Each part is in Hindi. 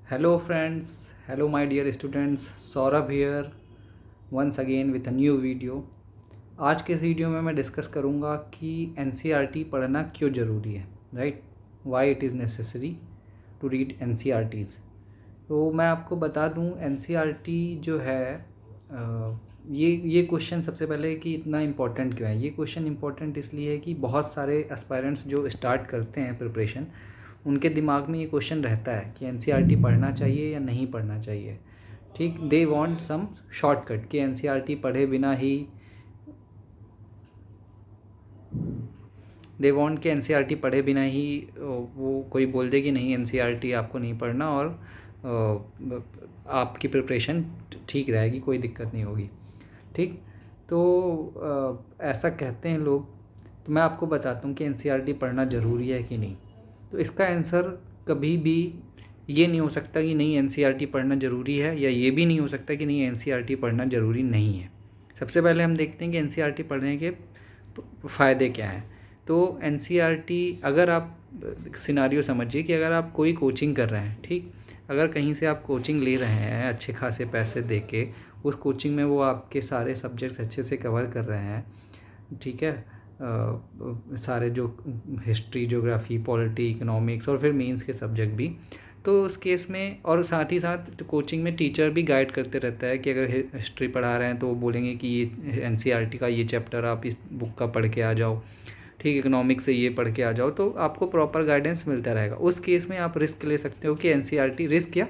Hello friends, hello my dear students, Saurabh here once again with a new video। आज के इस वीडियो में मैं डिस्कस करूँगा कि NCERT पढ़ना क्यों ज़रूरी है, right, why it is necessary to read NCERTs। तो मैं आपको बता दूँ NCERT जो है ये क्वेश्चन सबसे पहले कि इतना इम्पोर्टेंट क्यों है। ये क्वेश्चन इम्पोर्टेंट इसलिए है कि बहुत सारे एस्पायरेंट्स जो स्टार्ट करते हैं प्रिपरेशन, उनके दिमाग में ये क्वेश्चन रहता है कि NCERT पढ़ना चाहिए या नहीं पढ़ना चाहिए। ठीक, दे वांट सम शॉर्टकट कि NCERT पढ़े बिना ही पढ़े बिना ही वो कोई बोल दे कि नहीं NCERT आपको नहीं पढ़ना और आपकी प्रिपरेशन ठीक रहेगी, कोई दिक्कत नहीं होगी। ठीक, तो ऐसा कहते हैं लोग। तो मैं आपको बताता हूँ कि NCERT पढ़ना ज़रूरी है कि नहीं। तो इसका आंसर कभी भी ये नहीं हो सकता कि नहीं NCERT पढ़ना ज़रूरी है, या ये भी नहीं हो सकता कि नहीं NCERT पढ़ना ज़रूरी नहीं है। सबसे पहले हम देखते हैं कि NCERT पढ़ने के फ़ायदे क्या हैं। तो NCERT, अगर आप सिनारियो समझिए कि अगर आप कोई कोचिंग कर रहे हैं, ठीक, अगर कहीं से आप कोचिंग ले रहे हैं अच्छे खासे पैसे दे के, उस कोचिंग में वो आपके सारे सब्जेक्ट्स अच्छे से कवर कर रहे हैं, ठीक है, सारे जो हिस्ट्री, ज्योग्राफी, पॉलिटी, इकोनॉमिक्स और फिर मेंस के सब्जेक्ट भी, तो उस केस में, और साथ ही साथ तो कोचिंग में टीचर भी गाइड करते रहता है कि अगर हिस्ट्री पढ़ा रहे हैं तो वो बोलेंगे कि ये NCERT का ये चैप्टर आप इस बुक का पढ़ के आ जाओ, ठीक, इकोनॉमिक्स से ये पढ़ के आ जाओ, तो आपको प्रॉपर गाइडेंस मिलता रहेगा। उस केस में आप रिस्क ले सकते हो कि NCERT रिस्क या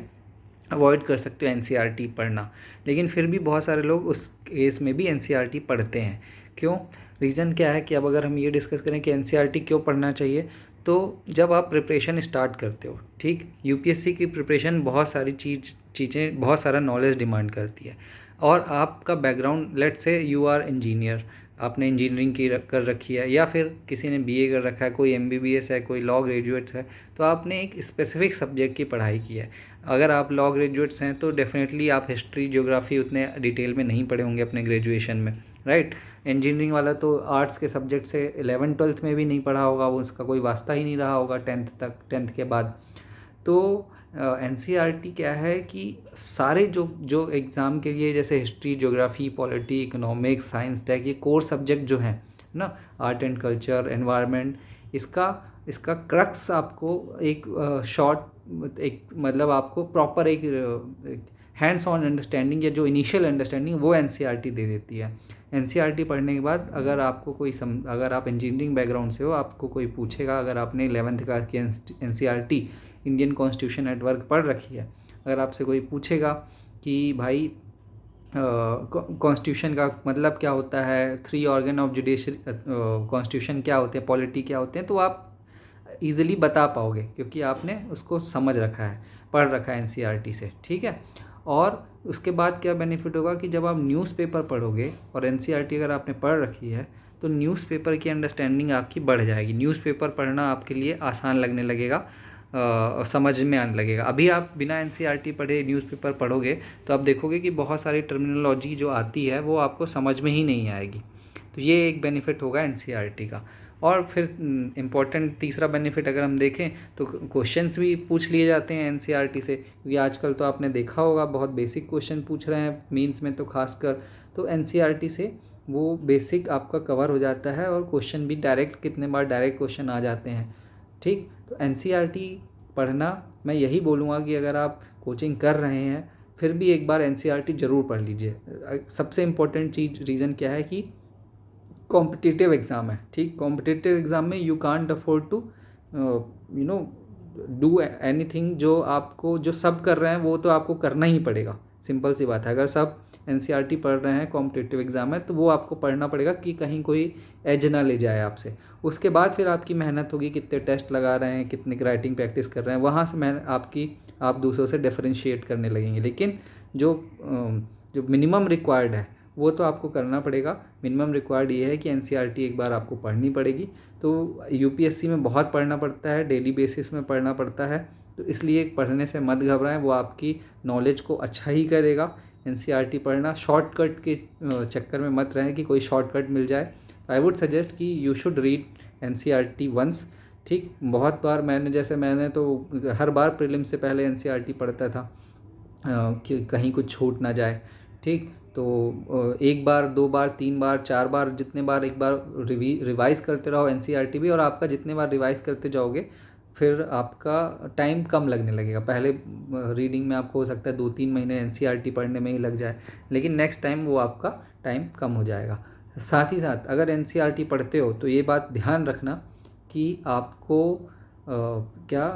अवॉइड कर सकते हो NCERT पढ़ना। लेकिन फिर भी बहुत सारे लोग उस केस में भी NCERT पढ़ते हैं। क्यों? रीज़न क्या है कि अब अगर हम ये डिस्कस करें कि NCERT क्यों पढ़ना चाहिए, तो जब आप प्रिपरेशन स्टार्ट करते हो, ठीक, UPSC की प्रिपरेशन बहुत सारी चीज़ें बहुत सारा नॉलेज डिमांड करती है, और आपका background, let's say you are engineer, आपने इंजीनियरिंग की कर रखी है, या फिर किसी ने BA कर रखा है, कोई MBBS है, कोई लॉ ग्रेजुएट्स है, तो आपने एक स्पेसिफिक सब्जेक्ट की पढ़ाई की है। अगर आप लॉ ग्रेजुएट्स हैं तो डेफिनेटली आप हिस्ट्री, ज्योग्राफी उतने डिटेल में नहीं पढ़े होंगे अपने ग्रेजुएशन में, राइट। इंजीनियरिंग वाला तो आर्ट्स के सब्जेक्ट से 11th-12th में भी नहीं पढ़ा होगा, वो उसका कोई वास्ता ही नहीं रहा होगा 10th के बाद। तो NCERT क्या है कि सारे जो एग्ज़ाम के लिए, जैसे history, geography, polity, economics, science, tech, ये कोर सब्जेक्ट जो हैं ना, आर्ट एंड कल्चर, एनवायरनमेंट, इसका क्रक्स आपको एक मतलब आपको प्रॉपर एक हैंड्स ऑन अंडरस्टैंडिंग, या जो इनिशियल अंडरस्टैंडिंग, वो NCERT दे देती है। NCERT पढ़ने के बाद अगर आपको अगर आप इंजीनियरिंग बैकग्राउंड से हो, आपको कोई पूछेगा, अगर आपने 11th क्लास की NCERT Indian constitution at work पढ़ रखी है, अगर आपसे कोई पूछेगा कि भाई कॉन्स्टिट्यूशन का मतलब क्या होता है, 3 ऑर्गन ऑफ जुडिशरी कॉन्स्टिट्यूशन क्या होते हैं, पॉलिटी क्या होते हैं, तो आप ईज़िली बता पाओगे क्योंकि आपने उसको समझ रखा है, पढ़ रखा है NCERT से, ठीक है। और उसके बाद क्या बेनिफिट होगा कि जब आप न्यूज़पेपर पढ़ोगे, और NCERT अगर आपने पढ़ रखी है, तो न्यूज़पेपर की अंडरस्टैंडिंग आपकी बढ़ जाएगी। न्यूज़पेपर पढ़ना आपके लिए आसान लगने लगेगा, समझ में आने लगेगा। अभी आप बिना NCERT पढ़े न्यूज़पेपर पढ़ोगे तो आप देखोगे कि बहुत सारी टर्मिनोलॉजी जो आती है वो आपको समझ में ही नहीं आएगी। तो ये एक बेनिफिट होगा NCERT का। और फिर इम्पॉर्टेंट तीसरा बेनिफिट अगर हम देखें तो क्वेश्चंस भी पूछ लिए जाते हैं NCERT से, क्योंकि आजकल तो आपने देखा होगा बहुत बेसिक क्वेश्चन पूछ रहे हैं मेंस में, तो खासकर तो NCERT से वो बेसिक आपका कवर हो जाता है, और क्वेश्चन भी कितने बार डायरेक्ट क्वेश्चन आ जाते हैं, ठीक। तो NCERT पढ़ना, मैं यही बोलूँगा कि अगर आप कोचिंग कर रहे हैं फिर भी एक बार NCERT ज़रूर पढ़ लीजिए। सबसे इम्पोर्टेंट चीज़, रीज़न क्या है कि कॉम्पिटिटिव एग्ज़ाम है, ठीक। कॉम्पिटिटिव एग्ज़ाम में you can't afford to do anything, जो सब कर रहे हैं वो तो आपको करना ही पड़ेगा। सिंपल सी बात है, अगर सब NCERT पढ़ रहे हैं, कॉम्पिटिटिव एग्ज़ाम है, तो वो आपको पढ़ना पड़ेगा कि कहीं कोई एज ना ले जाए आपसे। उसके बाद फिर आपकी मेहनत होगी, कितने टेस्ट लगा रहे हैं, कितनी राइटिंग प्रैक्टिस कर रहे हैं, वहाँ से आप दूसरों से डिफरेंशिएट करने लगेंगे। लेकिन जो मिनिमम रिक्वायर्ड है वो तो आपको करना पड़ेगा। मिनिमम रिक्वायर्ड ये है कि NCERT एक बार आपको पढ़नी पड़ेगी। तो UPSC में बहुत पढ़ना पड़ता है, डेली बेसिस में पढ़ना पड़ता है, तो इसलिए पढ़ने से मत घबराएं, वो आपकी नॉलेज को अच्छा ही करेगा। NCERT पढ़ना, शॉर्टकट के चक्कर में मत रहें कि कोई शॉर्टकट मिल जाए। आई वुड सजेस्ट कि you should read NCERT once, ठीक, बहुत बार मैंने तो हर बार प्रीलिम से पहले एनसीईआरटी पढ़ता था कि कहीं कुछ छूट ना जाए। ठीक, तो एक बार, दो बार, तीन बार, चार बार, जितने बार एक बार रिवाइज़ करते रहो एनसीईआरटी भी, और आपका जितने बार रिवाइज़ करते जाओगे फिर आपका टाइम कम लगने लगेगा। पहले रीडिंग में आपको हो सकता है 2-3 महीने एनसीईआरटी पढ़ने में ही लग जाए, लेकिन नेक्स्ट टाइम वो आपका टाइम कम हो जाएगा। साथ ही साथ अगर एनसीईआरटी पढ़ते हो तो ये बात ध्यान रखना कि आपको क्या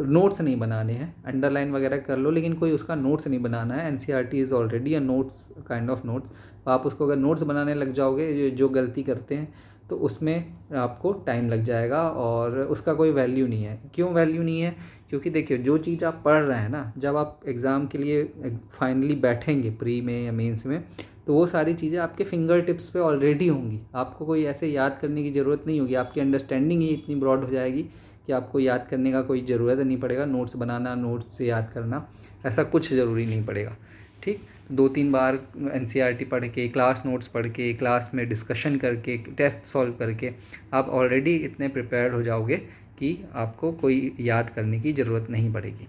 नोट्स नहीं बनाने हैं। अंडरलाइन वगैरह कर लो, लेकिन कोई उसका नोट्स नहीं बनाना है। NCERT is already a notes, kind of notes. आप उसको अगर नोट्स बनाने लग जाओगे, जो गलती करते हैं, तो उसमें आपको टाइम लग जाएगा और उसका कोई वैल्यू नहीं है। क्यों वैल्यू नहीं है? क्योंकि देखिए, जो चीज़ आप पढ़ रहे हैं ना, जब आप एग्ज़ाम के लिए फाइनली बैठेंगे प्री में या मेंस में, तो वो सारी चीज़ें आपके फिंगर टिप्स पे ऑलरेडी होंगी। आपको कोई ऐसे याद करने की ज़रूरत नहीं होगी। आपकी अंडरस्टैंडिंग ही इतनी ब्रॉड हो जाएगी कि आपको याद करने का कोई ज़रूरत नहीं पड़ेगा। नोट्स बनाना, नोट्स से याद करना, ऐसा कुछ ज़रूरी नहीं पड़ेगा। ठीक, 2-3 बार एनसीईआरटी पढ़ के, क्लास नोट्स पढ़ के, क्लास में डिस्कशन करके, टेस्ट सॉल्व करके आप ऑलरेडी इतने प्रिपेयर्ड हो जाओगे कि आपको कोई याद करने की ज़रूरत नहीं पड़ेगी।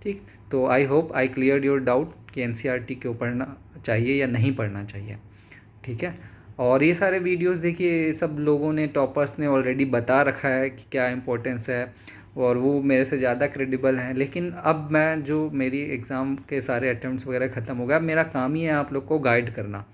ठीक, तो I hope I cleared your doubt कि एनसीईआरटी क्यों पढ़ना चाहिए या नहीं पढ़ना चाहिए। ठीक है, और ये सारे वीडियोस देखिए सब लोगों ने, टॉपर्स ने ऑलरेडी बता रखा है कि क्या इम्पोर्टेंस है, और वो मेरे से ज़्यादा क्रेडिबल हैं। लेकिन अब मैं, जो मेरी एग्ज़ाम के सारे अटैम्प्ट्स वगैरह ख़त्म हो गया, मेरा काम ही है आप लोग को गाइड करना।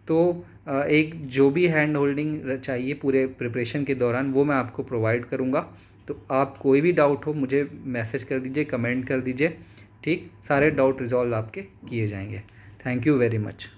तो एक जो भी हैंड होल्डिंग चाहिए पूरे प्रिपरेशन के दौरान, वो मैं आपको प्रोवाइड करूँगा। तो आप कोई भी डाउट हो मुझे मैसेज कर दीजिए, कमेंट कर दीजिए। ठीक, सारे डाउट रिजॉल्व आपके किए जाएंगे। Thank you very much.